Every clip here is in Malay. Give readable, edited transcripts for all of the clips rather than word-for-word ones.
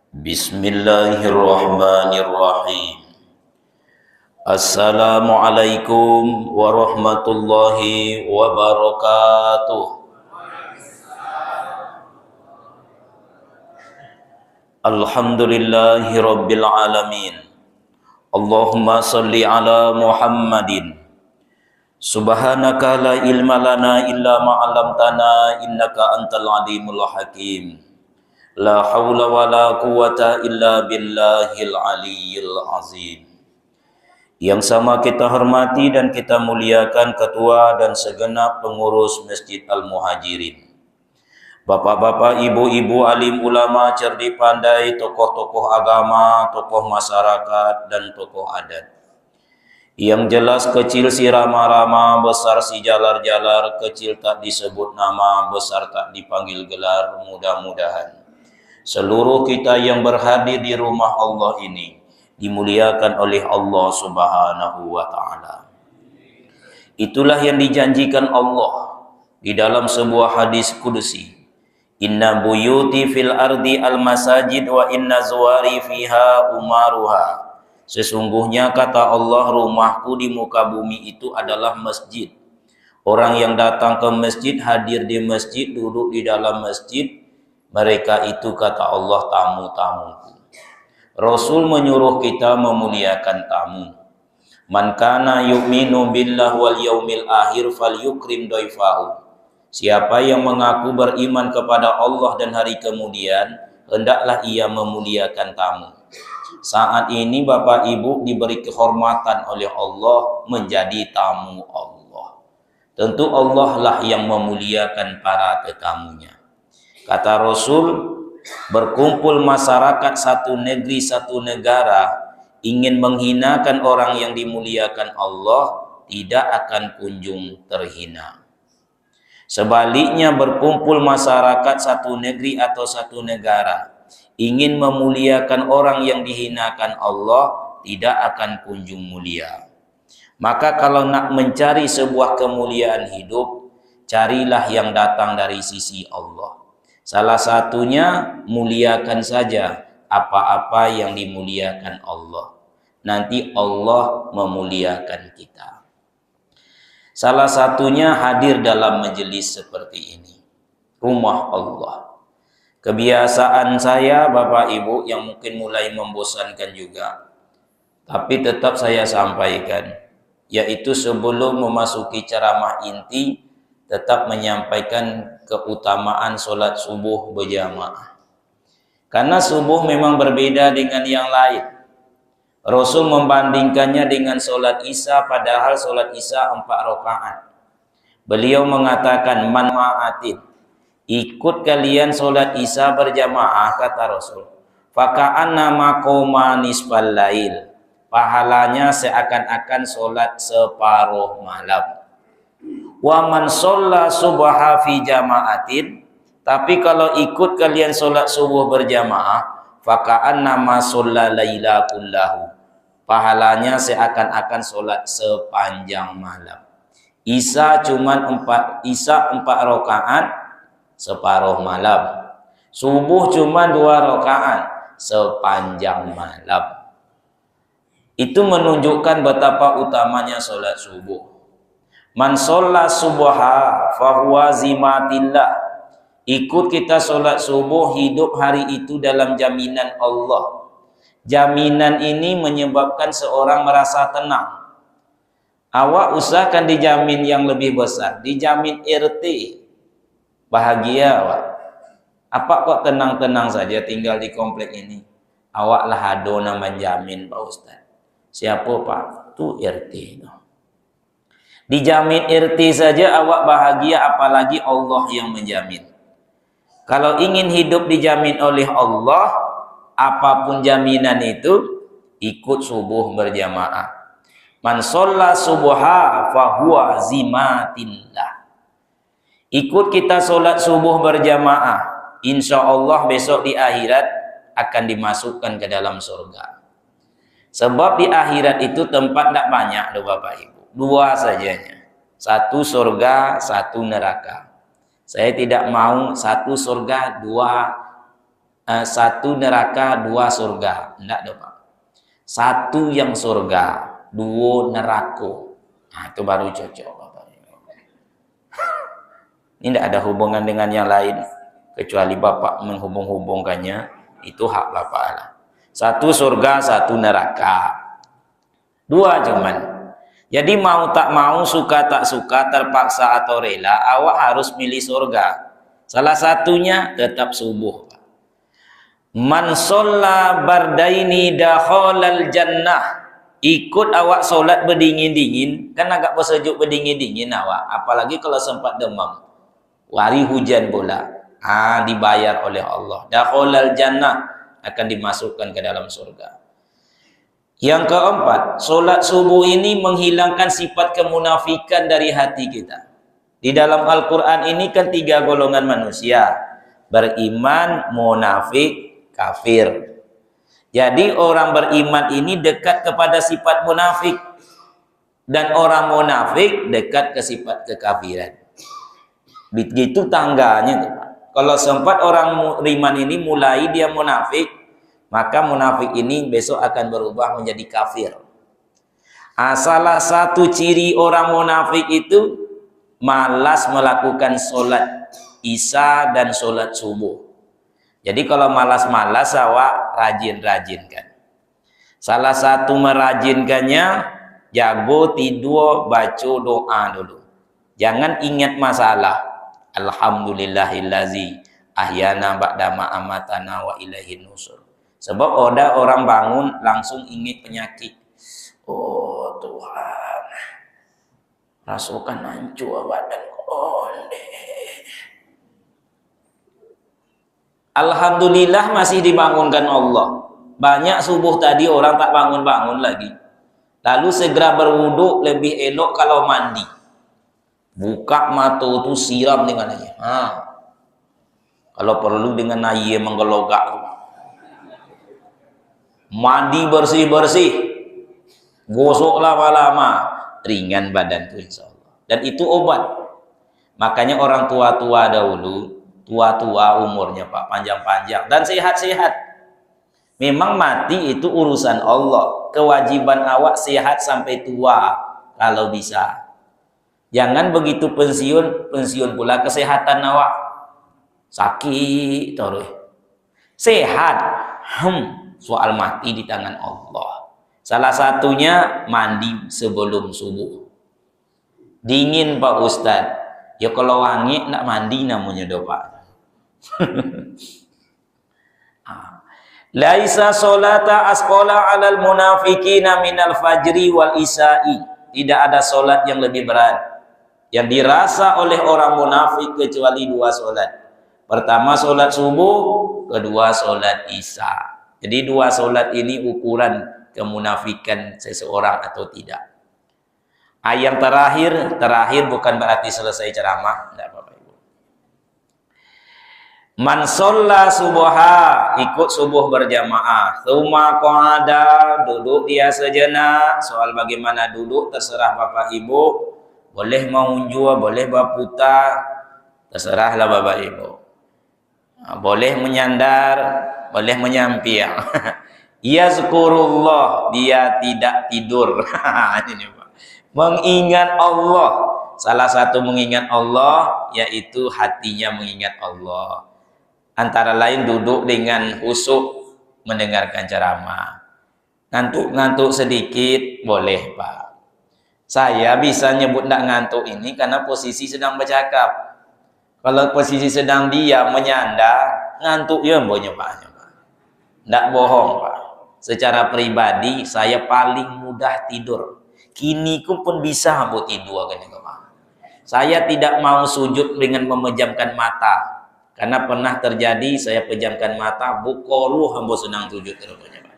Bismillahirrahmanirrahim. Assalamualaikum warahmatullahi wabarakatuh. Alhamdulillahi rabbil alamin. Allahumma salli ala Muhammadin. Subhanaka la ilma lana illa ma 'allamtana innaka antal alimul hakim. La haula wa la quwata illa billahil aliyyil azim. Yang sama kita hormati dan kita muliakan ketua dan segenap pengurus Masjid Al-Muhajirin, bapak-bapak, ibu-ibu, alim ulama, cerdik pandai, tokoh-tokoh agama, tokoh masyarakat, dan tokoh adat. Yang jelas kecil si rama-rama, besar si jalar-jalar, kecil tak disebut nama, besar tak dipanggil gelar. Mudah-mudahan seluruh kita yang berhadir di rumah Allah ini dimuliakan oleh Allah Subhanahu wa ta'ala. Itulah yang dijanjikan Allah di dalam sebuah hadis kudusi. Inna buyuti fil ardi al masajid wa inna zuwari fiha umaruha. Sesungguhnya kata Allah, rumahku di muka bumi itu adalah masjid. Orang yang datang ke masjid, hadir di masjid, duduk di dalam masjid, mereka itu kata Allah tamu-tamuku. Rasul menyuruh kita memuliakan tamu. Man kana yu'minu billah wal yaumil akhir falyukrim dhaifahu. Siapa yang mengaku beriman kepada Allah dan hari kemudian, hendaklah ia memuliakan tamu. Saat ini Bapak Ibu diberi kehormatan oleh Allah menjadi tamu Allah. Tentu Allah lah yang memuliakan para tetamunya. Kata Rasul, berkumpul masyarakat satu negeri, satu negara, ingin menghinakan orang yang dimuliakan Allah, tidak akan kunjung terhina. Sebaliknya, berkumpul masyarakat satu negeri atau satu negara, ingin memuliakan orang yang dihinakan Allah, tidak akan kunjung mulia. Maka kalau nak mencari sebuah kemuliaan hidup, carilah yang datang dari sisi Allah. Salah satunya, muliakan saja apa-apa yang dimuliakan Allah. Nanti Allah memuliakan kita. Salah satunya hadir dalam majelis seperti ini. Rumah Allah. Kebiasaan saya Bapak Ibu yang mungkin mulai membosankan juga, tapi tetap saya sampaikan, yaitu sebelum memasuki ceramah inti, tetap menyampaikan keutamaan solat subuh berjamaah. Karena subuh memang berbeda dengan yang lain. Rasul membandingkannya dengan solat isya, padahal solat isya 4 rakaat. Beliau mengatakan, man ma'atin, ikut kalian solat isya berjamaah, kata Rasul, faka'anna maqoma nisfal lail, pahalanya seakan-akan solat separuh malam. Wa man shalla subha fi jama'atin, tapi kalau ikut kalian solat subuh berjamaah, faka'anna ma shalla laila kullahu, pahalanya seakan-akan solat sepanjang malam. Isya cuman 4 rakaat separuh malam. Subuh cuma 2 rakaat sepanjang malam. Itu menunjukkan betapa utamanya solat subuh. Man sholla subha fahuwa zimatillah. Ikut kita solat subuh, hidup hari itu dalam jaminan Allah. Jaminan ini menyebabkan seorang merasa tenang. Awak usahakan dijamin yang lebih besar, dijamin RT. Bahagia awak. Apa kok tenang-tenang saja tinggal di komplek ini? Awak lah adona menjamin Pak Ustaz. Siapa Pak? Tu RT itu. Dijamin RT saja awak bahagia, apalagi Allah yang menjamin. Kalau ingin hidup dijamin oleh Allah, apapun jaminan itu, ikut subuh berjamaah. Man shalla subha fahuwa zimatillah. Ikut kita solat subuh berjamaah, insya Allah besok di akhirat akan dimasukkan ke dalam surga. Sebab di akhirat itu tempat tidak banyak loh Bapak Ibu. 2 sajanya. 1 surga, 1 neraka. Saya tidak mau 1 surga, 2 satu neraka, dua surga. Enggak dong, Pak. Satu yang surga, dua neraka. Nah, itu baru cocok, Bapak. Ini tidak ada hubungan dengan yang lain. Kecuali Bapak menghubung-hubungkannya, itu hak Bapak lah. Satu surga, satu neraka. Dua cuman. Jadi mau tak mau, suka tak suka, terpaksa atau rela, awak harus milih surga. Salah satunya tetap subuh. Man sholla bardaini dakhalal jannah. Ikut awak solat berdingin-dingin, kan agak bersejuk berdingin-dingin awak. Apalagi kalau sempat demam. Hari hujan pula. Dibayar oleh Allah. Dakhalal jannah, akan dimasukkan ke dalam surga. Yang keempat, solat subuh ini menghilangkan sifat kemunafikan dari hati kita. Di dalam Al-Quran ini kan 3 golongan manusia. Beriman, munafik, kafir. Jadi orang beriman ini dekat kepada sifat munafik. Dan orang munafik dekat ke sifat kekafiran. Begitu tangganya tuh, Pak. Kalau sempat orang beriman ini mulai dia munafik, maka munafik ini besok akan berubah menjadi kafir. Salah satu ciri orang munafik itu malas melakukan solat isya dan solat subuh. Jadi kalau malas-malas awak rajin-rajinkan. Salah satu merajinkannya, jago tidur baca doa dulu. Jangan ingat masalah. Alhamdulillahillazi ahyana ba'da ma amatana wa ilaihin nusur. Sebab ada orang bangun langsung ingat penyakit. Oh Tuhan, rasukan hancur badan konde. Alhamdulillah masih dibangunkan Allah. Banyak subuh tadi orang tak bangun-bangun lagi. Lalu segera berwuduk, lebih elok kalau mandi. Buka mata itu siram dengan air. Kalau perlu dengan air menggelogak. Mandi bersih-bersih, gosok lama-lama, ringan badan itu insya Allah. Dan itu obat. Makanya orang tua-tua dahulu, tua-tua umurnya Pak, panjang-panjang dan sehat-sehat. Memang mati itu urusan Allah. Kewajiban awak sehat sampai tua kalau bisa. Jangan begitu pensiun pula kesehatan awak sakit terus. Sehat, soal mati di tangan Allah. Salah satunya mandi sebelum subuh. Dingin Pak Ustadz. Ya kalau wangi nak mandi namanya doa. Laisa solata asqala 'alal munafiqina minal fajri wal isya'i. Tidak ada solat yang lebih berat yang dirasa oleh orang munafik kecuali 2 solat. Pertama solat subuh, kedua solat isya. Jadi 2 solat ini ukuran kemunafikan seseorang atau tidak. Yang terakhir bukan berarti selesai ceramah, tidak apa-apa Ibu. Man sholla subuha, ikut subuh berjamaah. Tsumma qa'ada, duduk dia sejenak. Soal bagaimana duduk terserah Bapak Ibu. Boleh mengunjur, boleh berputar, terserahlah Bapak Ibu. Boleh menyandar, boleh menyampiang. Yazkurullah, dia tidak tidur. Ini Pak. Mengingat Allah. Salah satu mengingat Allah yaitu hatinya mengingat Allah. Antara lain duduk dengan khusyuk mendengarkan ceramah. Ngantuk-ngantuk sedikit boleh Pak. Saya bisa nyebut tidak ngantuk ini karena posisi sedang bercakap. Kalau posisi sedang diam menyandar, ngantuk ya mboknya Pak. Tidak bohong Pak. Secara pribadi saya paling mudah tidur. Kini pun bisa mbok tidur kan Pak. Saya tidak mau sujud dengan memejamkan mata. Karena pernah terjadi saya pejamkan mata, bukoruh ambo senang sujud rupanya Pak.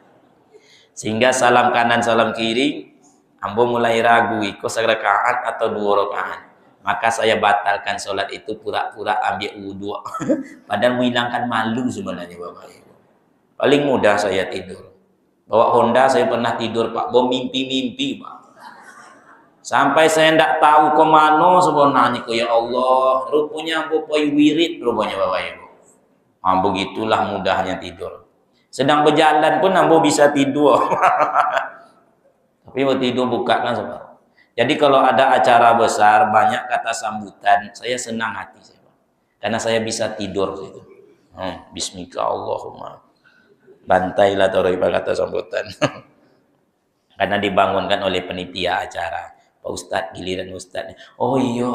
Sehingga salam kanan salam kiri, ambo mulai ragu ikut 1 rakaat atau 2 rakaat. Maka saya batalkan sholat itu pura-pura ambil wudhu. Padahal menghilangkan malu sebenarnya Bapak Ibu. Paling mudah saya tidur. Bawa Honda saya pernah tidur Pak, bawa mimpi-mimpi Pak. Sampai saya tidak tahu kemana sebenarnya ke ya Allah. Rupanya ambo poi wirid rupanya Bapak Ibu. Begitulah mudahnya tidur. Sedang berjalan pun ambo bisa tidur. Tapi mau tidur buka kan saudara. Jadi kalau ada acara besar, banyak kata sambutan, saya senang hati saya. Karena saya bisa tidur gitu. Bismika Allahumma. Bantailah toroi kata sambutan. Karena dibangunkan oleh penitia acara. Pak Ustadz, giliran Ustadz. Oh iya,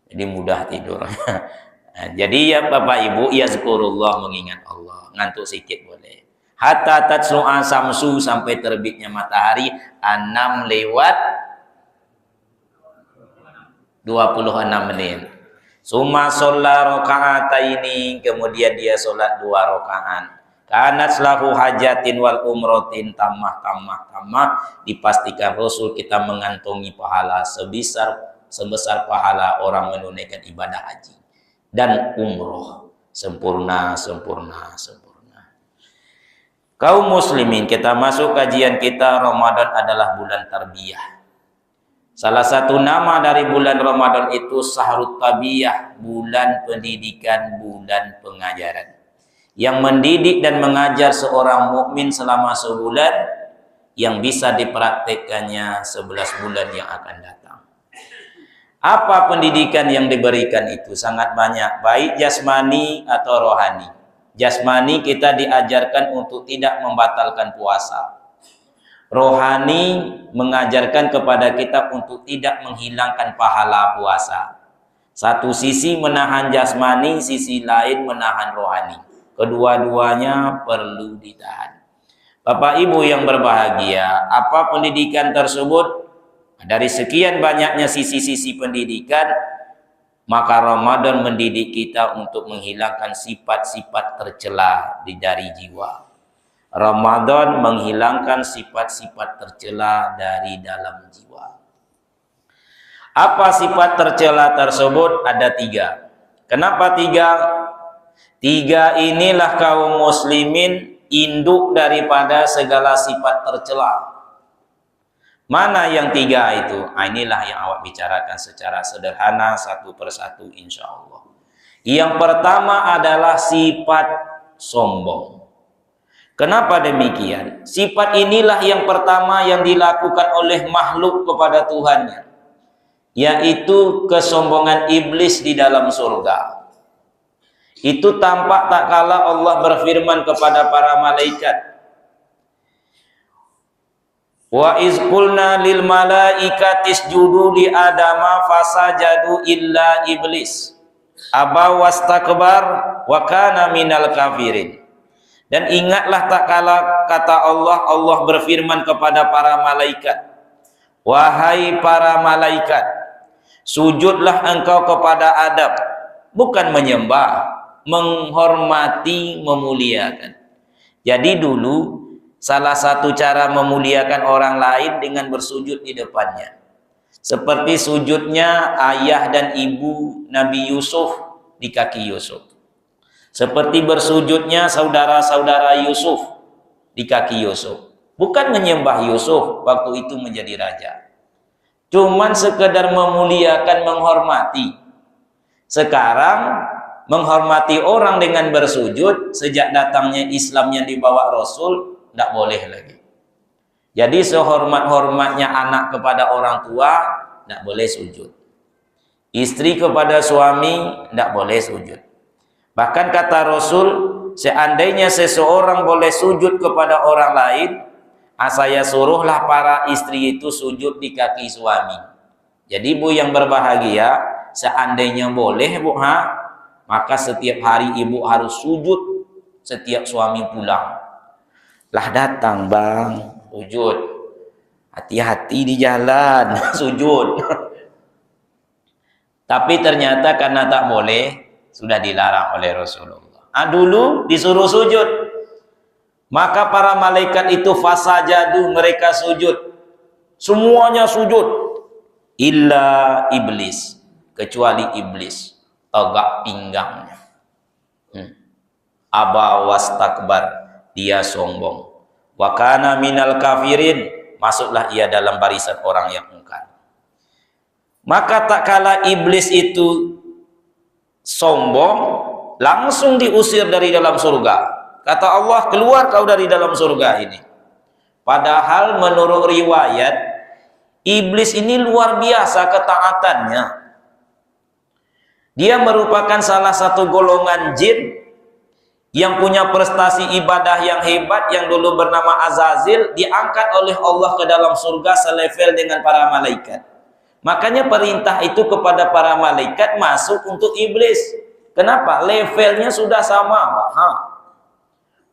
jadi mudah tidur. Nah, jadi ya Bapak Ibu, yazkurullah, mengingat Allah. Ngantuk sedikit boleh. Hatta tatslu'a samsu, sampai terbitnya matahari 6 lewat 26 menit. Summa sholla rakaataini, kemudian dia sholat 2 rakaat. Kanat lahu hajatin wal umrotin tamah. Dipastikan Rasul kita mengantongi pahala sebesar pahala orang menunaikan ibadah haji dan umroh, sempurna. Kaum muslimin, kita masuk kajian kita. Ramadan adalah bulan tarbiyah. Salah satu nama dari bulan Ramadan itu Sahrut Tabiyah, bulan pendidikan, bulan pengajaran. Yang mendidik dan mengajar seorang mukmin selama sebulan, yang bisa dipraktekkannya 11 bulan yang akan datang. Apa pendidikan yang diberikan itu? Sangat banyak, baik jasmani atau rohani. Jasmani, kita diajarkan untuk tidak membatalkan puasa. Rohani mengajarkan kepada kita untuk tidak menghilangkan pahala puasa. Satu sisi menahan jasmani, sisi lain menahan rohani. Kedua-duanya perlu ditahan. Bapak Ibu yang berbahagia, apa pendidikan tersebut? Dari sekian banyaknya sisi-sisi pendidikan, maka Ramadan mendidik kita untuk menghilangkan sifat-sifat tercela dari jiwa. Ramadan menghilangkan sifat-sifat tercela dari dalam jiwa. Apa sifat tercela tersebut? Ada 3. Kenapa 3? 3 inilah kaum muslimin induk daripada segala sifat tercela. Mana yang 3 itu? Inilah yang awak bicarakan secara sederhana satu persatu insya Allah. Yang pertama adalah sifat sombong. Kenapa demikian? Sifat inilah yang pertama yang dilakukan oleh makhluk kepada Tuhannya, yaitu kesombongan iblis di dalam surga. Itu tampak tak kala Allah berfirman kepada para malaikat, wa iz qulna lil malaikati isjudu li adama fasajadu illa iblis aba wastakbar wa kana minal kafirin. Dan ingatlah tak kala kata Allah berfirman kepada para malaikat, wahai para malaikat, sujudlah engkau kepada Adam, bukan menyembah, menghormati, memuliakan. Jadi dulu salah satu cara memuliakan orang lain dengan bersujud di depannya. Seperti sujudnya ayah dan ibu Nabi Yusuf di kaki Yusuf. Seperti bersujudnya saudara-saudara Yusuf di kaki Yusuf. Bukan menyembah Yusuf waktu itu menjadi raja. Cuman sekedar memuliakan, menghormati. Sekarang menghormati orang dengan bersujud, sejak datangnya Islam yang dibawa Rasul, tidak boleh lagi. Jadi sehormat-hormatnya anak kepada orang tua, tidak boleh sujud. Istri kepada suami, tidak boleh sujud. Bahkan kata Rasul, seandainya seseorang boleh sujud kepada orang lain, saya suruhlah para istri itu sujud di kaki suami. Jadi Bu yang berbahagia, seandainya boleh Bu, maka setiap hari ibu harus sujud setiap suami pulang. Lah datang bang, sujud. Hati-hati di jalan, sujud. Tapi ternyata karena tak boleh, sudah dilarang oleh Rasulullah. Dulu disuruh sujud. Maka para malaikat itu fasajadu, mereka sujud. Semuanya sujud. Illa iblis. Kecuali iblis. Tegak pinggangnya. Aba wastakbar. Dia sombong. Wa kana minal kafirin. Masuklah ia dalam barisan orang yang ingkar. Maka tak kala iblis itu sombong, langsung diusir dari dalam surga. Kata Allah, keluar kau dari dalam surga ini. Padahal menurut riwayat, iblis ini luar biasa ketaatannya. Dia merupakan salah satu golongan jin yang punya prestasi ibadah yang hebat, yang dulu bernama Azazil, diangkat oleh Allah ke dalam surga selevel dengan para malaikat. Makanya perintah itu kepada para malaikat masuk untuk iblis. Kenapa? Levelnya sudah sama, Pak.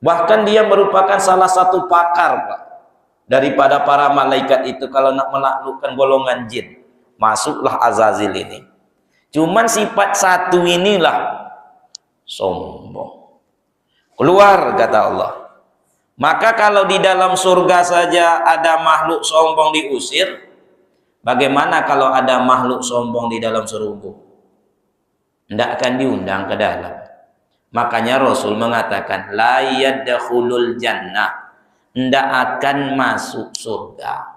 Bahkan dia merupakan salah satu pakar, Pak, daripada para malaikat itu kalau nak menaklukkan golongan jin. Masuklah Azazil ini. Cuman sifat satu inilah sombong. Keluar, kata Allah. Maka kalau di dalam surga saja ada makhluk sombong diusir, bagaimana kalau ada makhluk sombong di dalam surga? Tidak akan diundang ke dalam. Makanya Rasul mengatakan, la yadkhulul jannah, tidak akan masuk surga.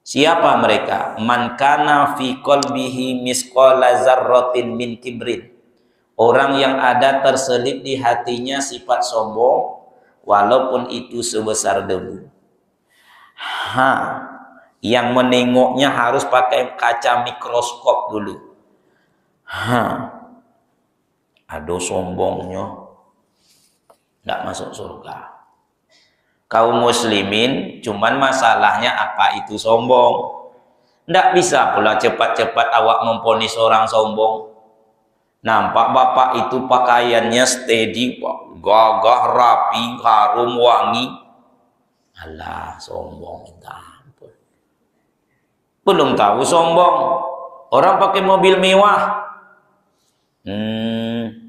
Siapa mereka? Man kana fi qalbihi misqala zarratin min kibrin. Orang yang ada terselip di hatinya sifat sombong, walaupun itu sebesar debu. Yang menengoknya harus pakai kaca mikroskop dulu. Ada sombongnya, tidak masuk surga. Kaum muslimin, cuman masalahnya apa itu sombong. Tidak bisa pula cepat-cepat awak memponis orang sombong. Nampak bapak itu pakaiannya steady, gagah, rapi, harum, wangi. Alah, sombong, minta ampun. Belum tahu sombong. Orang pakai mobil mewah.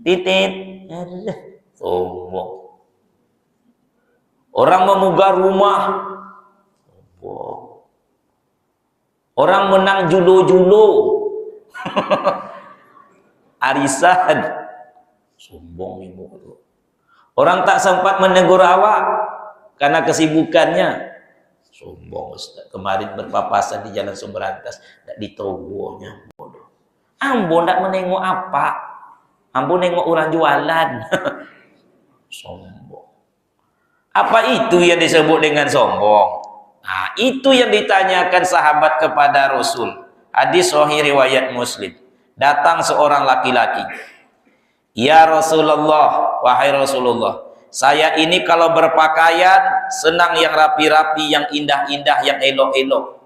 Titit. Sombong. Orang memugah rumah. Orang menang julo-julo. Arisan. Sombong ibu. Orang tak sempat menegur awak karena kesibukannya. Sombong, Ustaz. Kemarin berpapasan di Jalan Sumberantas, tak ditogonya. Ambo tak menengok apa? Ambo nengok orang jualan. Sombong. Apa itu yang disebut dengan sombong? Nah, itu yang ditanyakan sahabat kepada Rasul. Hadis sahih riwayat Muslim. Datang seorang laki-laki. Ya Rasulullah, wahai Rasulullah, saya ini kalau berpakaian senang yang rapi-rapi, yang indah-indah, yang elok-elok.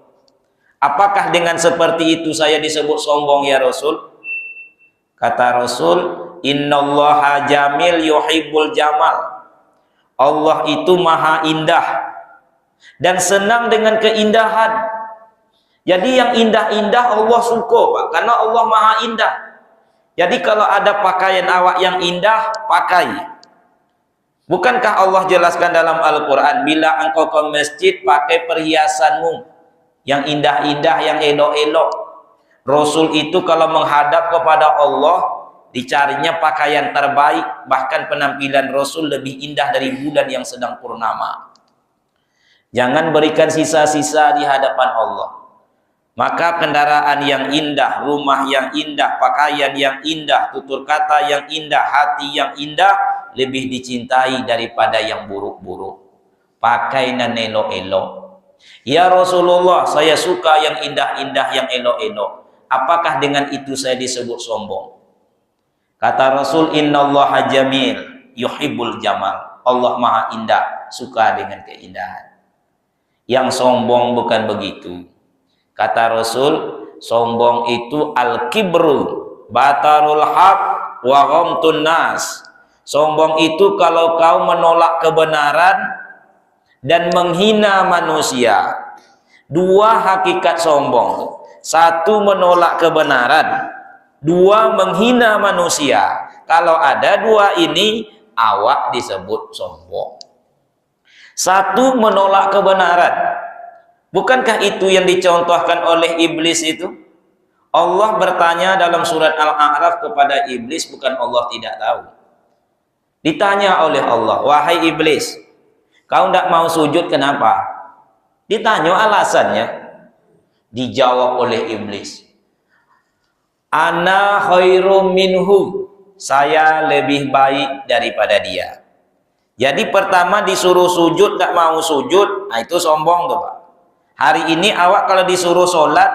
Apakah dengan seperti itu saya disebut sombong ya Rasul? Kata Rasul, innallaha jamil yuhibbul jamal. Allah itu maha indah dan senang dengan keindahan. Jadi yang indah-indah Allah suka, Pak, karena Allah maha indah. Jadi kalau ada pakaian awak yang indah, pakai. Bukankah Allah jelaskan dalam Al-Quran, bila engkau ke masjid pakai perhiasanmu yang indah-indah, yang elok-elok. Rasul itu kalau menghadap kepada Allah, dicarinya pakaian terbaik, bahkan penampilan Rasul lebih indah dari bulan yang sedang purnama. Jangan berikan sisa-sisa di hadapan Allah. Maka kendaraan yang indah, rumah yang indah, pakaian yang indah, tutur kata yang indah, hati yang indah lebih dicintai daripada yang buruk-buruk. Pakai dan elok-elok. Ya Rasulullah, saya suka yang indah-indah, yang elok-elok. Apakah dengan itu saya disebut sombong? Kata Rasul, innallaha jamil yuhibbul jamal. Allah maha indah, suka dengan keindahan. Yang sombong bukan begitu. Kata Rasul, sombong itu al-kibru batarul haq wa ghamtun nas. Sombong itu kalau kau menolak kebenaran dan menghina manusia. Dua hakikat sombong. Satu, menolak kebenaran. Dua, menghina manusia. Kalau ada dua ini, awak disebut sombong. Satu, menolak kebenaran. Bukankah itu yang dicontohkan oleh iblis itu? Allah bertanya dalam surat Al-A'raf kepada iblis, bukan Allah tidak tahu. Ditanya oleh Allah, wahai iblis, kau tidak mau sujud kenapa? Ditanya alasannya. Dijawab oleh iblis, ana khairum minhu. saya lebih baik daripada dia. Jadi pertama disuruh sujud tak mau sujud, nah itu sombong tuh Pak. Hari ini awak kalau disuruh sholat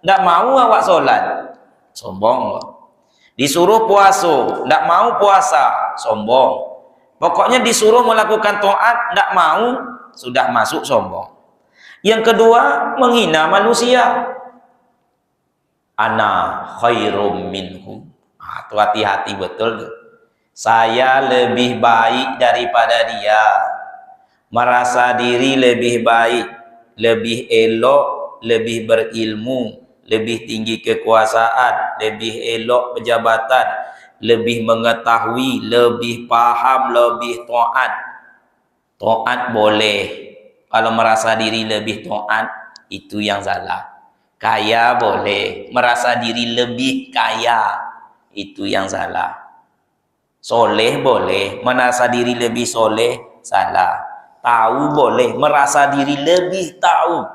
tak mau awak sholat, sombong loh. Disuruh puasa tak mau puasa, sombong. Pokoknya disuruh melakukan taat tak mau, sudah masuk sombong. Yang kedua, menghina manusia. Ana khairum minhum. Tuh hati-hati betul tuh. Saya lebih baik daripada dia. Merasa diri lebih baik, lebih elok, lebih berilmu, lebih tinggi kekuasaan, lebih elok pejabatan, lebih mengetahui, lebih paham, lebih taat. Taat boleh. Kalau merasa diri lebih taat, itu yang salah. Kaya boleh, merasa diri lebih kaya, itu yang salah. Soleh boleh, merasa diri lebih soleh, salah. Tahu boleh, merasa diri lebih tahu,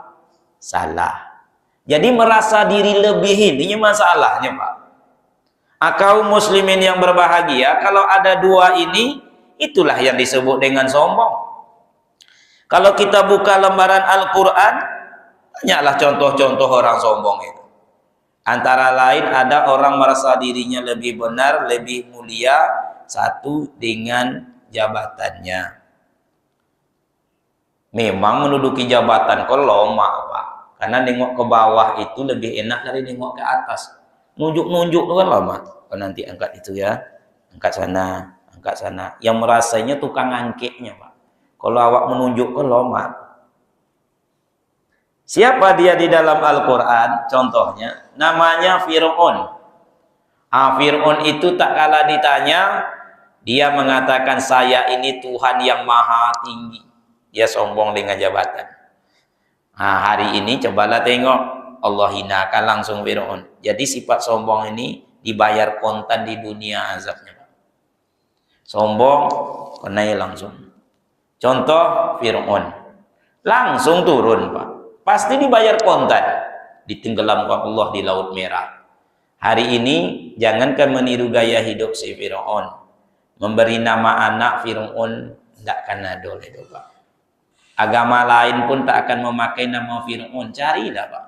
salah. Jadi merasa diri lebih ini masalahnya Pak. Kaum muslimin yang berbahagia, kalau ada dua ini, itulah yang disebut dengan sombong. Kalau kita buka lembaran Al-Quran, banyaklah contoh-contoh orang sombong itu. Antara lain ada orang merasa dirinya lebih benar, lebih mulia, satu dengan jabatannya. Memang menduduki jabatan kok lomak Pak. Karena nengok ke bawah itu lebih enak dari nengok ke atas. Nunjuk-nunjuk itu kan lama. Oh, nanti angkat itu ya, angkat sana, angkat sana. Yang merasanya tukang angkeknya Pak. Kalau awak menunjuk ke lomak. Siapa dia di dalam Al-Quran? Contohnya, namanya Fir'aun. Fir'aun itu tak kalah ditanya, dia mengatakan saya ini Tuhan yang maha tinggi. Dia sombong dengan jabatan. Hari ini cobalah tengok, Allah hinakan langsung Fir'aun. Jadi sifat sombong ini dibayar kontan di dunia azabnya. Sombong, kena langsung. Contoh Fir'aun, langsung turun Pak. Pasti dibayar kontan, ditenggelamkan Allah di Laut Merah. Hari ini jangankan meniru gaya hidup si Fir'aun, memberi nama anak Fir'aun tidak akan ada oleh Pak. Agama lain pun tak akan memakai nama Fir'aun, carilah Pak.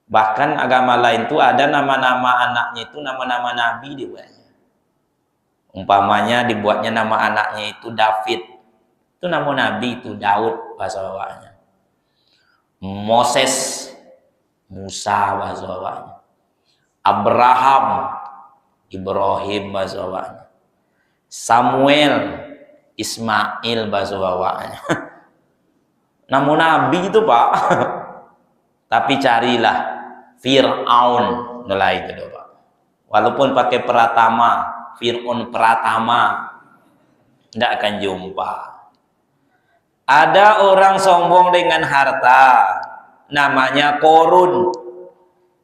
Bahkan agama lain itu ada nama-nama anaknya itu nama-nama nabi dibuatnya. Umpamanya dibuatnya nama anaknya itu David, itu nama nabi itu Daud bahasa bawahnya. Moses, Musa bahasa bawahnya. Abraham, Ibrahim bahasa bawahnya. Samuel, Ismail bahasa bawahnya. Nama nabi itu Pak. Tapi carilah Fir'aun mulai itu Pak. Walaupun pakai Pratama, Fir'aun Pratama, tidak akan jumpa. Ada orang sombong dengan harta, namanya Korun.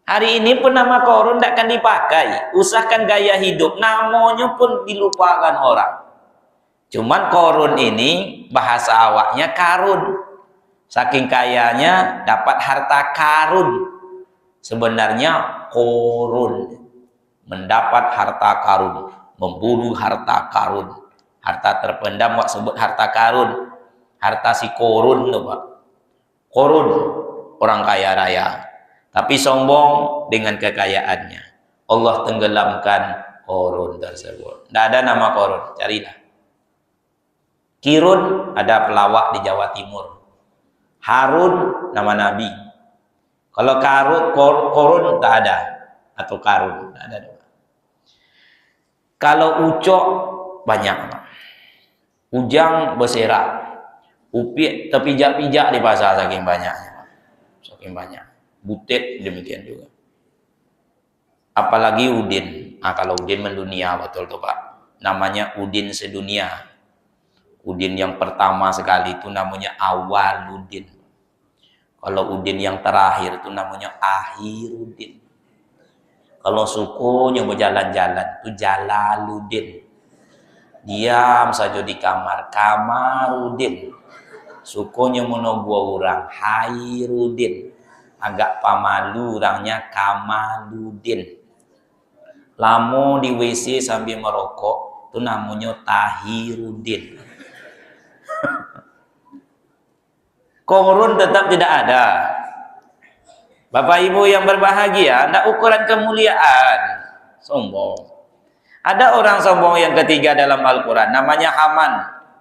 Hari ini pun nama Korun tidak akan dipakai. Usahakan gaya hidup, namanya pun dilupakan orang. Cuman Korun ini bahasa awaknya karun. Saking kayanya dapat harta karun. Sebenarnya Korun mendapat harta karun, memburu harta karun. Harta terpendam wak sebut harta karun. Harta si Korun tuh Pak. Korun orang kaya raya, tapi sombong dengan kekayaannya. Allah tenggelamkan Korun tersebut. Tidak ada nama Korun, carilah. Kirun ada pelawak di Jawa Timur. Harun nama nabi. Kalau Korun tak ada, atau Karun tak ada. Kalau Ucok banyak Pak. Ujang berserak. Upi terpijak-pijak di pasar saking banyaknya. Saking banyak. Butet demikian juga. Apalagi Udin. Kalau Udin mendunia betul tuh Pak. Namanya Udin sedunia. Udin yang pertama sekali itu namanya Awaludin. Kalau Udin yang terakhir itu namanya Akhirudin. Kalau sukunya berjalan-jalan itu Jalaludin. Diam saja di kamar, Kamarudin. Sukunya mono dua orang, Hairudin. Agak pamalu orangnya Kamaludin. lamo di WC sambil merokok, itu namanya Tahirudin. Korun tetap tidak ada. Bapak Ibu yang berbahagia, ada ukuran kemuliaan. Sombong. Ada orang sombong yang ketiga dalam Al-Quran, namanya Haman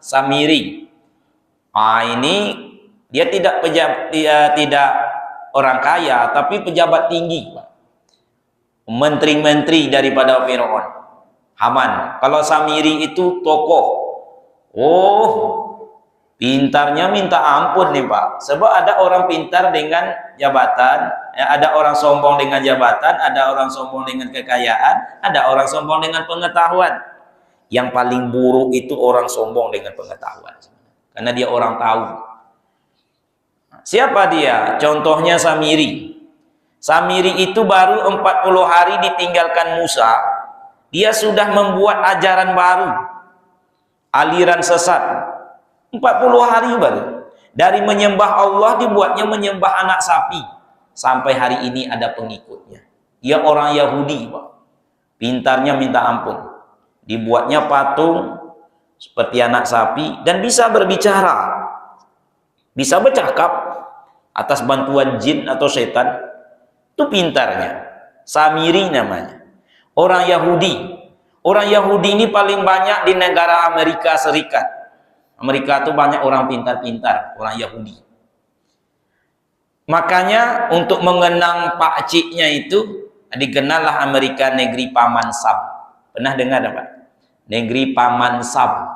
Samiri. Ini dia tidak orang kaya, tapi pejabat tinggi, menteri-menteri daripada Firaun. Haman. Kalau Samiri itu tokoh. Oh, pintarnya minta ampun nih Pak. Sebab ada orang pintar dengan jabatan, ada orang sombong dengan jabatan, ada orang sombong dengan kekayaan, ada orang sombong dengan pengetahuan. Yang paling buruk itu orang sombong dengan pengetahuan. Karena dia orang tahu. Siapa dia? Contohnya Samiri. Samiri itu baru 40 hari ditinggalkan Musa, dia sudah membuat ajaran baru, aliran sesat. 40 hari baru. Dari menyembah Allah dibuatnya menyembah anak sapi. Sampai hari ini ada pengikutnya. Dia orang Yahudi, Pak. Pintarnya minta ampun. Dibuatnya patung seperti anak sapi dan bisa berbicara. Bisa bercakap atas bantuan jin atau setan. Itu pintarnya. Samiri namanya. Orang Yahudi. Orang Yahudi ini paling banyak di negara Amerika Serikat. Amerika itu banyak orang pintar-pintar, orang Yahudi. Makanya untuk mengenang Pak Ciknya itu dikenallah Amerika negeri Paman Sam. Pernah dengar Pak? Negeri Paman Sam.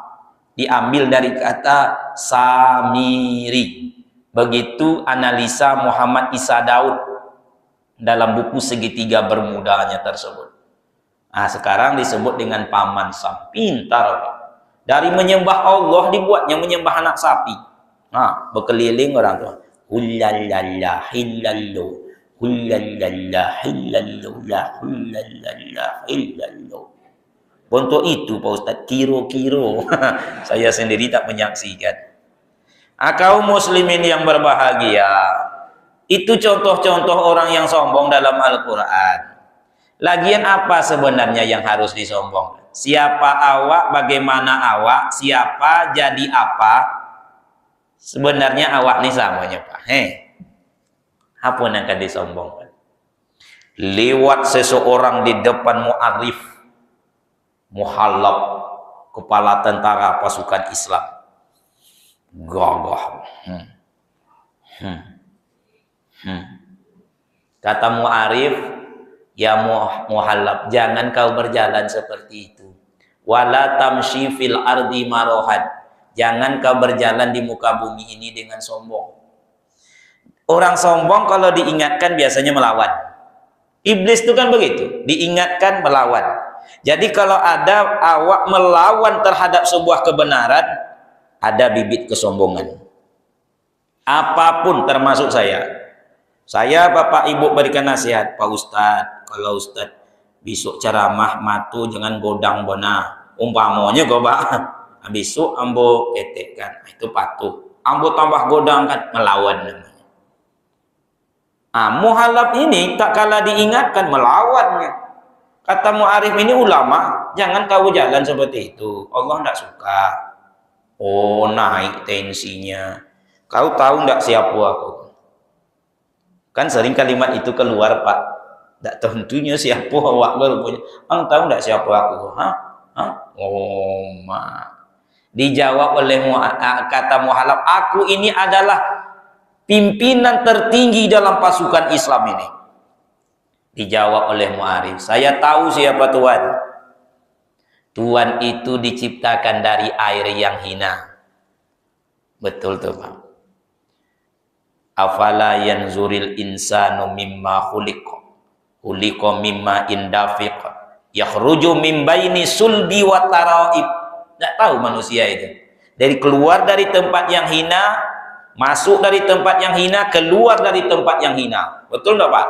Diambil dari kata Samiri. Begitu analisa Muhammad Isa Daud dalam buku Segitiga Bermudanya tersebut. Nah, sekarang disebut dengan Paman Sam. Pintar, Pak. Dari menyembah Allah dibuatnya menyembah anak sapi. Nah, berkeliling orang tua. Hullallallah hillallah. Hullallallah hillallah. La hullallallah hillallah. Untuk itu Pak Ustaz, kiro-kiro. Saya sendiri tak menyaksikan. Kaum muslimin yang berbahagia, itu contoh-contoh orang yang sombong dalam Al-Quran. Lagian apa sebenarnya yang harus disombong? Siapa awak, bagaimana awak, siapa jadi apa? Sebenarnya awak ini samanya Pak. Apa yang akan disombongkan? Lewat seseorang di depan mu'arif, muhallab, kepala tentara pasukan Islam. Gagah. Kata mu'arif, ya muhallab, jangan kau berjalan seperti itu. Wala tamshi fil ardi marohan, jangan kau berjalan di muka bumi ini dengan sombong. Orang sombong kalau diingatkan biasanya melawan. Iblis itu kan begitu, diingatkan melawan. Jadi kalau ada awak melawan terhadap sebuah kebenaran, ada bibit kesombongan. Apapun termasuk saya. Saya Bapak Ibu berikan nasihat, Pak Ustadz, kalau Ustadz besok ceramah matu jangan godang bona. Umpamanya kok Pak, besok ambo ketek kan, itu patuh. Ambo tambah godang kan, melawan namanya. Muhalab ini tak kalah diingatkan melawannya. Kata mu'arif ini ulama, jangan kau jalan seperti itu. Allah tidak suka. Oh, naik tensinya. Kau tahu tidak siapa aku? Kan sering kalimat itu keluar Pak. Tak tentunya siapa awak baru punya. Tahu tidak siapa aku? Oh, dijawab oleh kata muhalab, aku ini adalah pimpinan tertinggi dalam pasukan Islam ini. Dijawab oleh mu'arif, saya tahu siapa Tuhan. Tuhan itu diciptakan dari air yang hina. Betul tuh Pak. Afala yanzuril insanu mimma khuliqa mimma indafiq yakhruju min baini sulbi wa taraib. Tidak tahu manusia itu. Dari keluar dari tempat yang hina, masuk dari tempat yang hina, keluar dari tempat yang hina. Betul enggak Pak?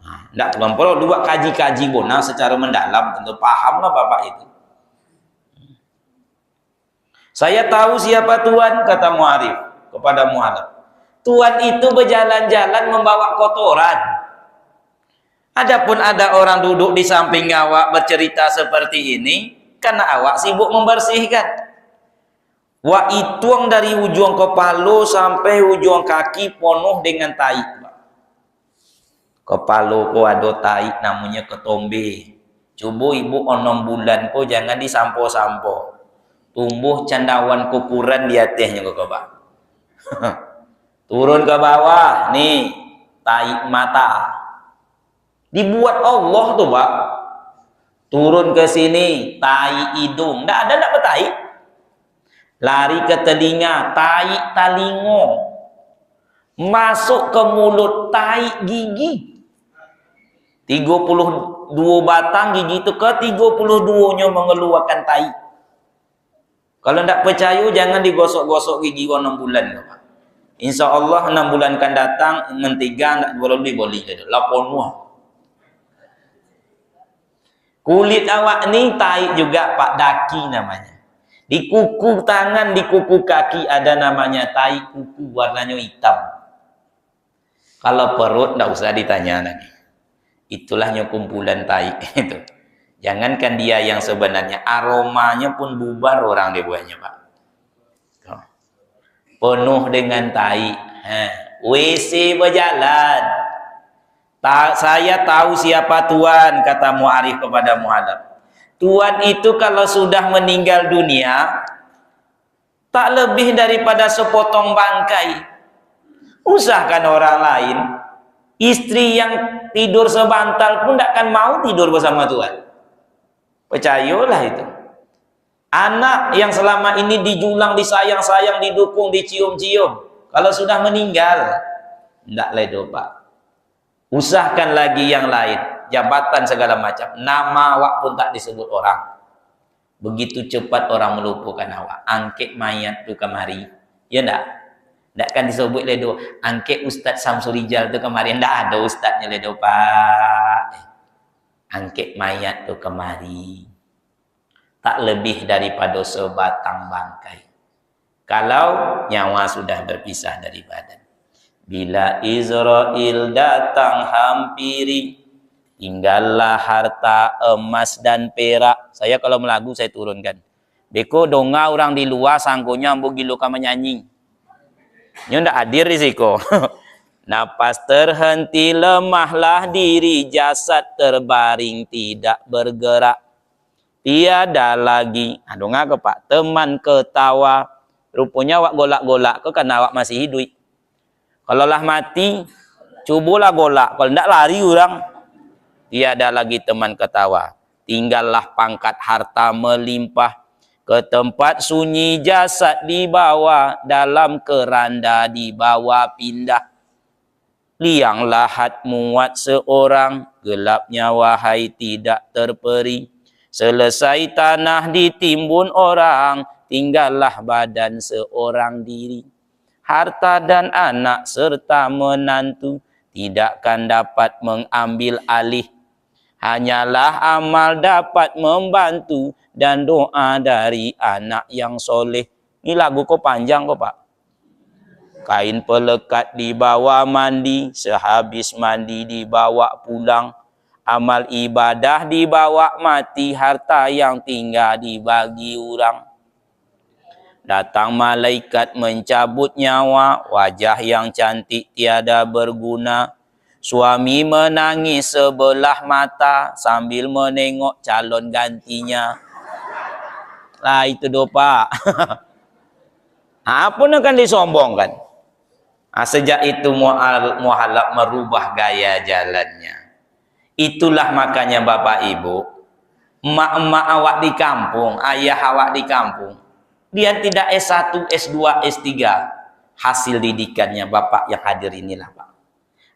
Tidak terlampau dua kaji-kaji bona secara mendalam, tentu pahamlah Bapak itu. Saya tahu siapa Tuhan, kata mu'arif kepada mu'alaf. Tuhan itu berjalan-jalan membawa kotoran. Adapun ada orang duduk di samping awak bercerita seperti ini, karena awak sibuk membersihkan. Wa ituang dari ujung kepala sampai ujung kaki penuh dengan tai. Kepala ko ada tai namanya ketombe. Coba ibu 6 bulan ko jangan disampo-sampo. Tumbuh cendawan kukuran di atasnya kok, Pak. Turun ke bawah, nih tai mata. Dibuat Allah tuh, Pak. Turun ke sini, tai hidung. Nggak ada nggak tai. Lari ke telinga, tai talingo. Masuk ke mulut, tai gigi. 32 batang gigi itu ke 32-nya mengeluarkan tai. Kalau tidak percaya jangan digosok-gosok gigi 6 bulan, Pak. Insya Allah 6 bulan akan datang mentiga tidak boleh lapon. Kulit awak ni tai juga, Pak, daki namanya. Di kuku tangan, di kuku kaki ada namanya tai kuku, warnanya hitam. Kalau perut tidak usah ditanya lagi. Itulahnya kumpulan tai itu. Jangankan dia yang sebenarnya, aromanya pun bubar orang dibuatnya, Pak. Penuh dengan tai. WC berjalan. Saya tahu siapa Tuhan, kata Mu'arif kepada Mu'alaf. Tuhan itu kalau sudah meninggal dunia, tak lebih daripada sepotong bangkai. Usahkan orang lain, istri yang tidur sebantal pun tidak akan mau tidur bersama Tuhan. Percayalah itu. Anak yang selama ini dijulang, disayang-sayang, didukung, dicium-cium, kalau sudah meninggal, tidak ledo, Pak. Usahakan lagi yang lain, jabatan segala macam, nama awak pun tak disebut orang. Begitu cepat orang melupakan awak. Angket mayat tu kemari, ya ndak? Ndak kan disebut ledo. Angket Ustaz Samsul Rijal tu kemari, ndak ada ustaznya ledo, Pak. Angket mayat tu kemari, tak lebih daripada sebatang bangkai. Kalau nyawa sudah berpisah dari badan. Bila Israel datang hampiri, tinggallah harta emas dan perak. Saya kalau melagu saya turunkan. Beko donga orang di luar sanggunya ambo gilo ka menyanyi. Nyo ndak hadir risiko. Napas terhenti, lemahlah diri, jasad terbaring tidak bergerak. Tiada lagi, donga ke Pak, teman ketawa. Rupanya awak golak-golak ke karena awak masih hidup. Kalau lah mati, cubalah golak. Kalau tidak lari orang, tiada lagi teman ketawa. Tinggallah pangkat harta melimpah. Ke tempat sunyi jasad dibawa, dalam keranda dibawa pindah. Liang lahat muat seorang, gelapnya wahai tidak terperi. Selesai tanah ditimbun orang, tinggallah badan seorang diri. Harta dan anak serta menantu tidakkan dapat mengambil alih. Hanyalah amal dapat membantu dan doa dari anak yang soleh. Ini lagu kok panjang kok, Pak. Kain pelekat dibawa mandi, sehabis mandi dibawa pulang. Amal ibadah dibawa mati, harta yang tinggal dibagi orang. Datang malaikat mencabut nyawa, wajah yang cantik tiada berguna. Suami menangis sebelah mata sambil menengok calon gantinya. Lah itu doh, Pak. Apa akan disombongkan? Sejak itu muhalaf merubah gaya jalannya. Itulah makanya Bapak Ibu, emak-emak awak di kampung, ayah awak di kampung, dia tidak S1, S2, S3. Hasil didikannya Bapak yang hadir inilah, Pak.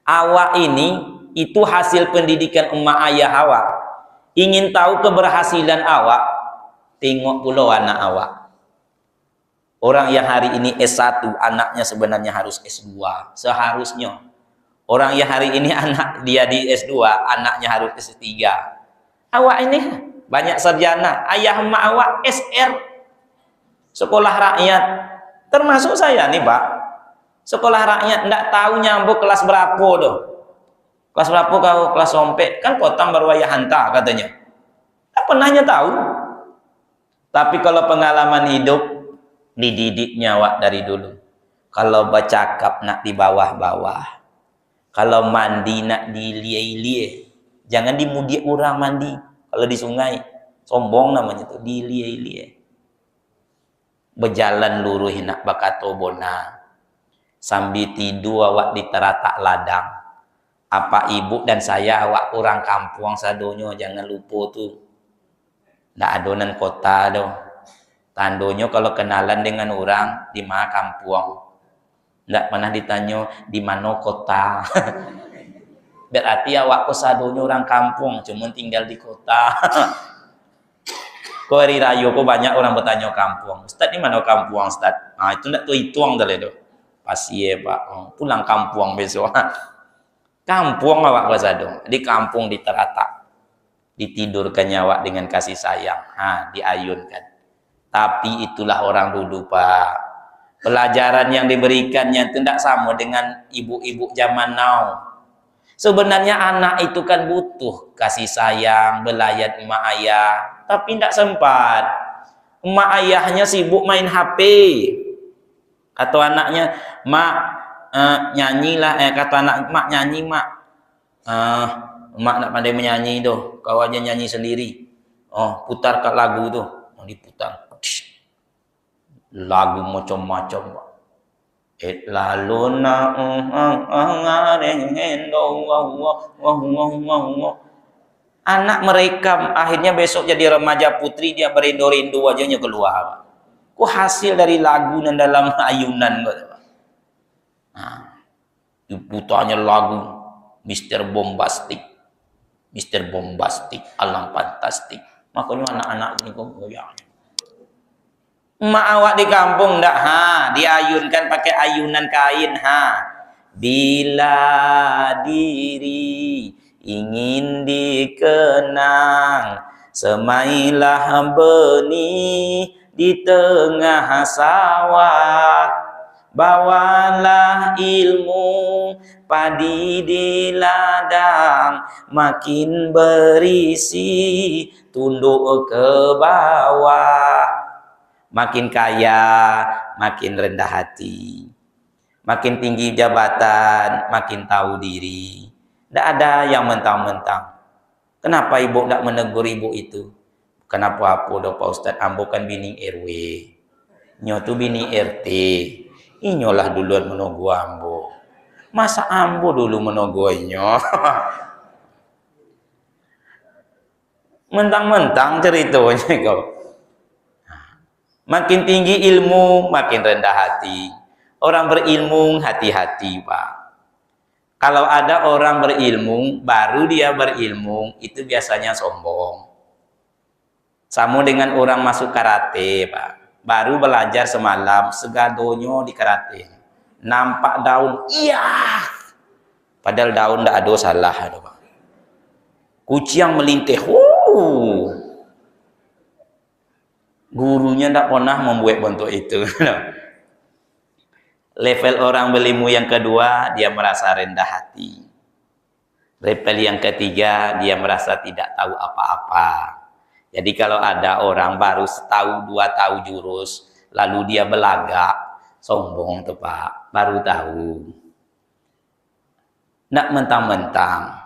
Awak ini, itu hasil pendidikan emak ayah awak. Ingin tahu keberhasilan awak, tengok pula anak awak. Orang yang hari ini S1, anaknya sebenarnya harus S2. Seharusnya. Orang yang hari ini anak dia di S2, anaknya harus S3. Awak ini banyak sarjana. Ayah emak awak SR. Sekolah rakyat, termasuk saya nih, Pak. Sekolah rakyat, ndak tahu nyambung kelas berapa doh. Kelas berapa kau? Kelas sompek. Kan potang baru ayah hantar katanya. Tak pernahnya tahu. Tapi kalau pengalaman hidup, dididiknya awak dari dulu. Kalau bercakap nak di bawah-bawah. Kalau mandi nak dilie-lie. Jangan dimudik orang mandi. Kalau di sungai. Sombong namanya tuh. Dilie-lie. Berjalan luruh nak bakato bona. Sambil tidur awak di teratak ladang. Apa ibu dan saya awak orang kampung sadonyo. Jangan lupa tuh. Nggak adonan kota doh. Tandonyo kalau kenalan dengan orang di mana kampung. Nggak pernah ditanya di mana kota. Berarti awak sadonyo orang kampung, cuma tinggal di kota. Kau hari raya kau banyak orang bertanya kampung. Ustaz di mana kampung Ustaz? Ah itu ndak tuh hitung dah le. Pasti ya Pak. Pulang kampung besok. Kampung awak sadong. Di kampung di teratak. Ditidurkan awak dengan kasih sayang. Diayunkan. Tapi itulah orang dulu Pak. Pelajaran yang diberikannya tidak sama dengan ibu-ibu zaman now. Sebenarnya anak itu kan butuh kasih sayang, belayat emak ayah, tapi tidak sempat. Emak ayahnya sibuk main HP. Atau anaknya, mak nyanyilah, kata anak mak nyanyi mak. Mak nak pandai menyanyi tuh, kau aja nyanyi sendiri. Oh, putar kat lagu tuh, diputar. Lagu macam-macam Pak. Laluna anak mereka akhirnya besok jadi remaja putri, dia berindu-rindu wajahnya keluar. Kok hasil dari lagu dan dalam ayunan putarnya lagu Mr. Bombastic, alam fantastik. Makanya anak-anak ini kok goyang. Emak awak di kampung ndak diayunkan pakai ayunan kain Bila diri ingin dikenang, semailah benih di tengah sawah. Bawalah ilmu padi di ladang, makin berisi tunduk ke bawah. Makin kaya, makin rendah hati. Makin tinggi jabatan, makin tahu diri. Tidak ada yang mentang-mentang. Kenapa ibu tidak menegur ibu itu? Kenapa apa dah Pak Ustaz? Ambo kan bini RW. Nyo tu bini RT. Inyolah duluan menegur ambo. Masa ambo dulu menegurnya? Mentang-mentang ceritanya kau. Makin tinggi ilmu, makin rendah hati. Orang berilmu, hati-hati Pak. Kalau ada orang berilmu, baru dia berilmu, itu biasanya sombong. Sama dengan orang masuk karate Pak. Baru belajar semalam, segadonyo di karate. Nampak daun, iya. Padahal daun tidak ada salah. Pak. Kucing melintih, gurunya tidak pernah membuat bentuk itu. Level orang berilmu yang kedua, dia merasa rendah hati. Level yang ketiga, dia merasa tidak tahu apa-apa. Jadi kalau ada orang baru setahun, 2 tahun jurus, lalu dia belagak, sombong tuh Pak, baru tahu. Tidak mentang-mentang.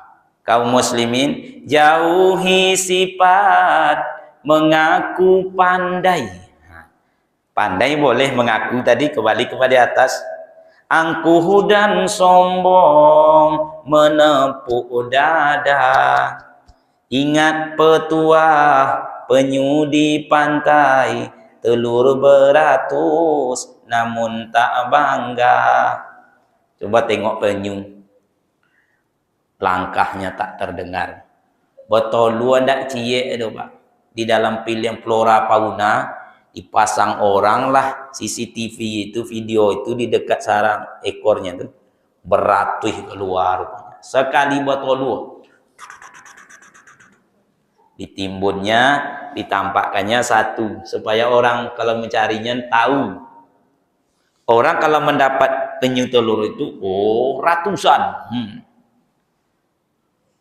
Kaum muslimin, jauhi sifat mengaku pandai. Pandai boleh mengaku tadi, kembali kepada atas. Angkuh dan sombong menepuk dada. Ingat petuah penyu di pantai, telur beratus namun tak bangga. Coba tengok penyu, langkahnya tak terdengar. Betul lu ndak cie itu Pak. Di dalam film flora fauna dipasang orang lah CCTV itu, video itu di dekat sarang ekornya tuh beratus keluar. Sekali betul ditimbunnya, ditampakkannya satu supaya orang kalau mencarinya tahu. Orang kalau mendapat penyu telur itu ratusan.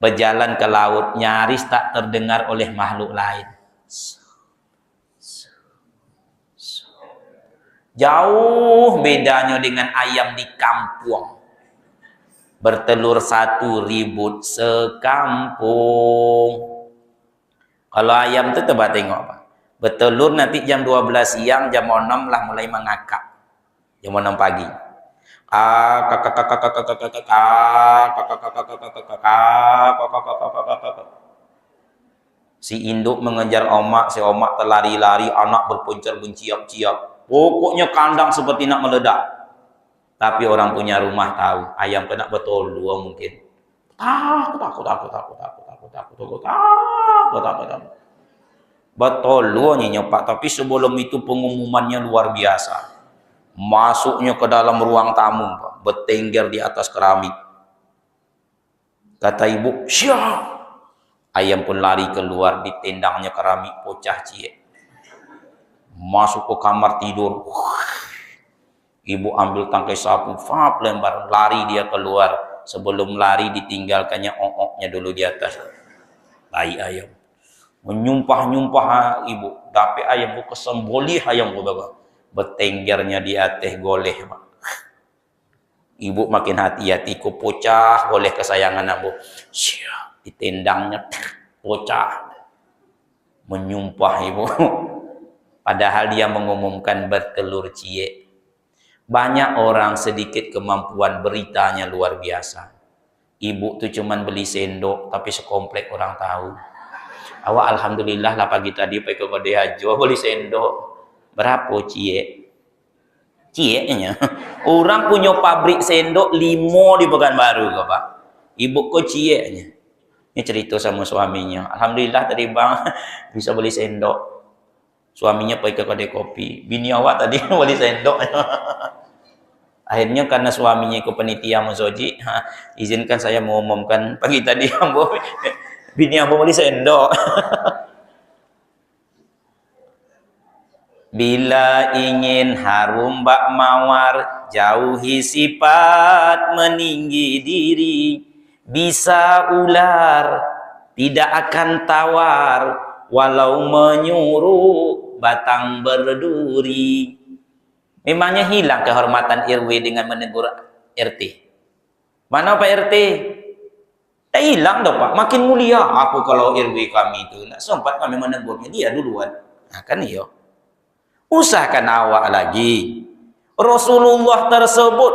berjalan ke laut, nyaris tak terdengar oleh makhluk lain. Jauh bedanya dengan ayam di kampung. Bertelur satu ribut sekampung. Kalau ayam tu coba tengok apa? Bertelur nanti jam 12 siang, jam 6 lah mulai mengakak. Jam 6 pagi. Si induk mengejar omak, si omak terlari-lari, anak berpuncar menciap-ciap. Pokoknya kandang seperti nak meledak. Tapi orang punya rumah tahu, ayam kena betul dua mungkin. Takut. Betul lu nyopak, tapi sebelum itu pengumumannya luar biasa. Masuknya ke dalam ruang tamu, bertengger di atas keramik. Kata ibu, "Syah!" Ayam pun lari keluar, di tendangnya keramik pocah cie. Masuk ke kamar tidur. Ibu ambil tangkai sapu, lempar, lari dia keluar. Sebelum lari ditinggalkannya ongoknya dulu di atas. Tai ayam. Menyumpah-nyumpah ibu. Dapat ayam bu kesemboli ayam bu bapak. Bertenggernya di atas goleh. Ibu makin hati-hati, ku pocah oleh kesayangan abu. Syah, ditendangnya pocah. Menyumpah ibu. Padahal dia mengumumkan bertelur cie. Banyak orang sedikit kemampuan, beritanya luar biasa. Ibu tuh cuman beli sendok, tapi sekomplek orang tahu. Awak alhamdulillah lah pagi tadi pergi ke Kedai Hajo beli sendok. Berapa cie? Cie-nya. Orang punya pabrik sendok 5 di Pekanbaru, Pak. Ibu kok cie-nya. Ini cerita sama suaminya. Alhamdulillah tadi bang bisa beli sendok. Suaminya pergi ke kedai kopi. Bini awak tadi beli sendok. Akhirnya karena suaminya ikut penitia Muzoji, izinkan saya mengumumkan pagi tadi ambo bini ambo beli sendok. Bila ingin harum bak mawar, jauhi sifat meninggi diri. Bisa ular, tidak akan tawar, walau menyuruh batang berduri. Memangnya hilang kehormatan RW dengan menegur RT? Mana Pak RT? Tak hilang dong Pak, makin mulia aku kalau RW kami itu. Nak sempat kami menegurnya, dia duluan. Nah kan iya. Usahakan awak lagi. Rasulullah tersebut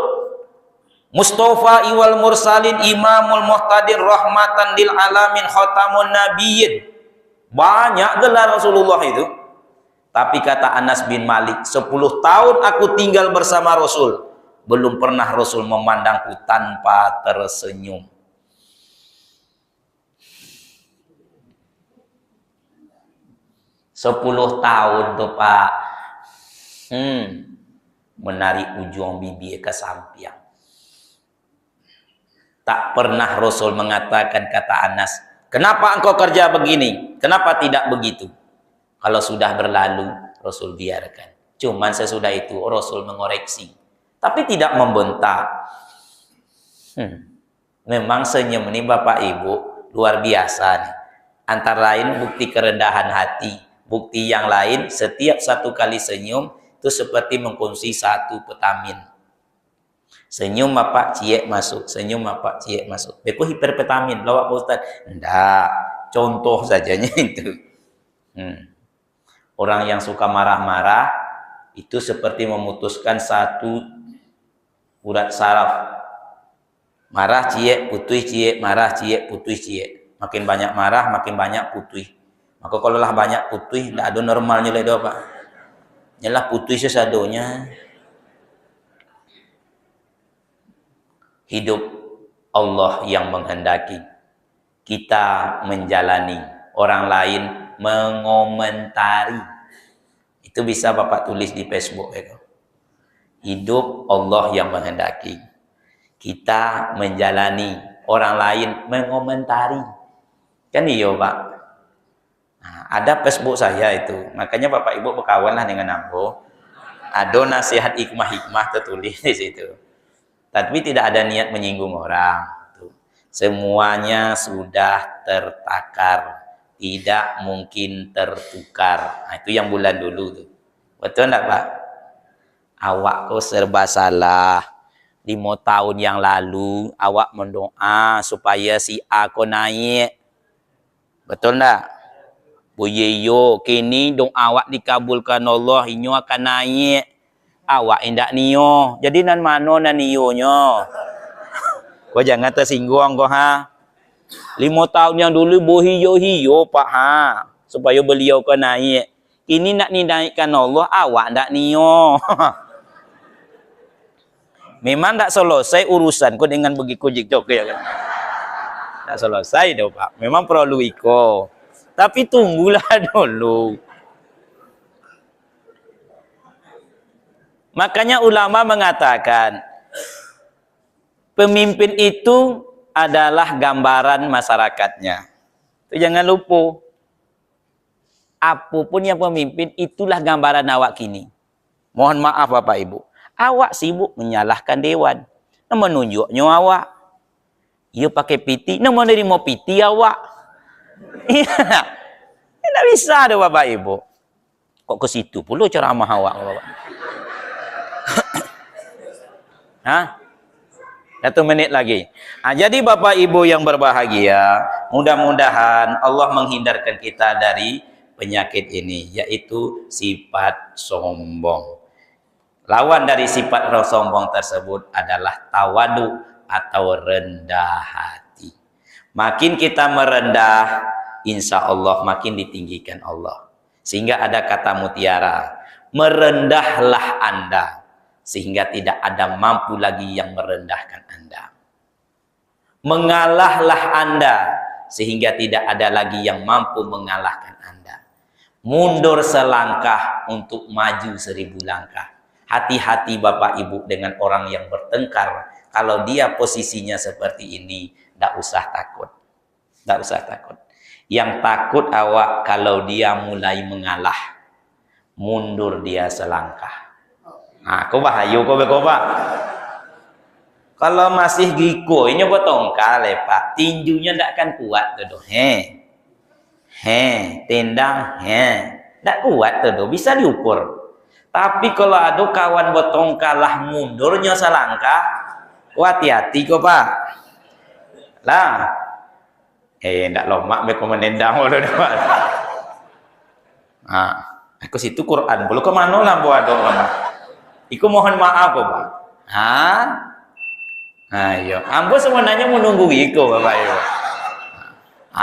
Mustafa iwal mursalin imamul muhtadir rahmatan lil alamin khatamun nabiyyin. Banyak gelar Rasulullah itu. Tapi kata Anas bin Malik, 10 tahun aku tinggal bersama Rasul. Belum pernah Rasul memandangku tanpa tersenyum. Sepuluh tahun tuh Pak. Menarik ujung bibir ke samping. Tak pernah Rasul mengatakan, kata Anas, kenapa engkau kerja begini? Kenapa tidak begitu? Kalau sudah berlalu, Rasul biarkan. Cuman sesudah itu Rasul mengoreksi. Tapi tidak membentak. Memang senyum ini Bapak Ibu luar biasa nih. Antara lain bukti kerendahan hati. Bukti yang lain, setiap satu kali senyum, itu seperti mengkonsumsi satu vitamin. Senyum Bapak ciek masuk. Senyum Bapak ciek masuk. Beku hipervitamin. Lawak Pak Ustaz. Enggak. Contoh sajanya itu. Orang yang suka marah-marah itu seperti memutuskan satu urat saraf. Marah ciek, putih ciek, marah ciek, putih ciek. Makin banyak marah, makin banyak putih. Maka kalau lah banyak putih, tidak ada normalnya lagi Pak. Nyalah putih sesadonya. Hidup Allah yang menghendaki. Kita menjalani, orang lain mengomentari. Itu bisa Bapak tulis di Facebook itu. Hidup Allah yang menghendaki. Kita menjalani, orang lain mengomentari. Kan iya Pak. Nah, ada Facebook saya itu. Makanya Bapak Ibu berkawanlah dengan aku. Ada nasihat hikmah-hikmah tertulis di situ. Tapi tidak ada niat menyinggung orang. Semuanya sudah tertakar, tidak mungkin tertukar. Nah, itu yang bulan dulu tuh. Betul enggak, Pak? Awak kok serba salah. 5 tahun yang lalu awak mendoa supaya si A kok naik. Betul enggak? Boyeyo, kini doa awak dikabulkan Allah, inyo akan naik. Awak indak niyo. Jadi nan mano nan niyonya? Kau jangan tersinggung kau ha. 5 tahun yang dulu bohiyo-hiyo Pak ha, supaya beliau kau naik. Ini nak dinaikkan Allah, awak ndak niyo. Memang tak selesai urusan kau dengan begitu jik-jok ya kan. Tak selesai dah Pak. Memang perlu iko. Tapi tunggulah dulu. Makanya ulama mengatakan pemimpin itu adalah gambaran masyarakatnya. Itu jangan lupa. Apapun yang pemimpin itulah gambaran awak kini. Mohon maaf Bapak Ibu. Awak sibuk menyalahkan dewan. Nama menunjuknya awak. Ia pakai piti. Nama nerima piti awak. Iya. Tidak bisa ada Bapak Ibu. Kok ke situ pula ceramah awak. Hah? 1 menit lagi. Nah, jadi Bapak Ibu yang berbahagia, mudah-mudahan Allah menghindarkan kita dari penyakit ini, yaitu sifat sombong. Lawan dari sifat sombong tersebut adalah tawadu atau rendah hati. Makin kita merendah, insya Allah makin ditinggikan Allah. Sehingga ada kata mutiara, merendahlah Anda, sehingga tidak ada mampu lagi yang merendahkan Anda. Mengalahlah Anda, sehingga tidak ada lagi yang mampu mengalahkan Anda. Mundur selangkah untuk maju 1000 langkah. Hati-hati Bapak Ibu dengan orang yang bertengkar. Kalau dia posisinya seperti ini, tidak usah takut. Tidak usah takut. Yang takut awak kalau dia mulai mengalah. Mundur dia selangkah. Nah, kau bahaya kau Pak. Kalau masih giko, ini buat tongkal ya Pak. Tinjunya tidak akan kuat tuh. Tendang, tidak kuat tuh. Bisa diukur. Tapi kalau ada kawan buat tongkal lah mundurnya selangkah, hati-hati kau Pak. Lah, tidak lomak mereka menendang walau Pak. Ah, aku situ Quran. Belum kemana lah buat doa. Iku mohon maaf Pak. Hah? Ayo, ambo sebenarnya menunggu iku Bapak Ibu.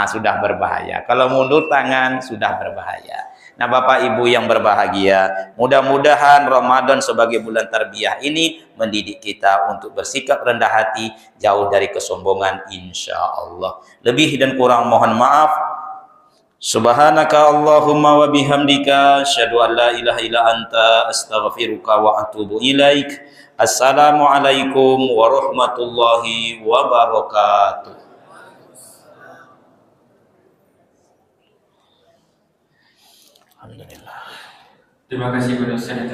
Sudah berbahaya. Kalau mundur tangan sudah berbahaya. Nah, Bapak Ibu yang berbahagia, mudah-mudahan Ramadan sebagai bulan tarbiyah ini mendidik kita untuk bersikap rendah hati, jauh dari kesombongan insya Allah. Lebih dan kurang mohon maaf. Subhanaka Allahumma wa bihamdika asyhadu an la ilaha illa anta astaghfiruka wa atubu ilaik. Assalamualaikum warahmatullahi wabarakatuh. Alhamdulillah. Terima kasih Bu Dosen.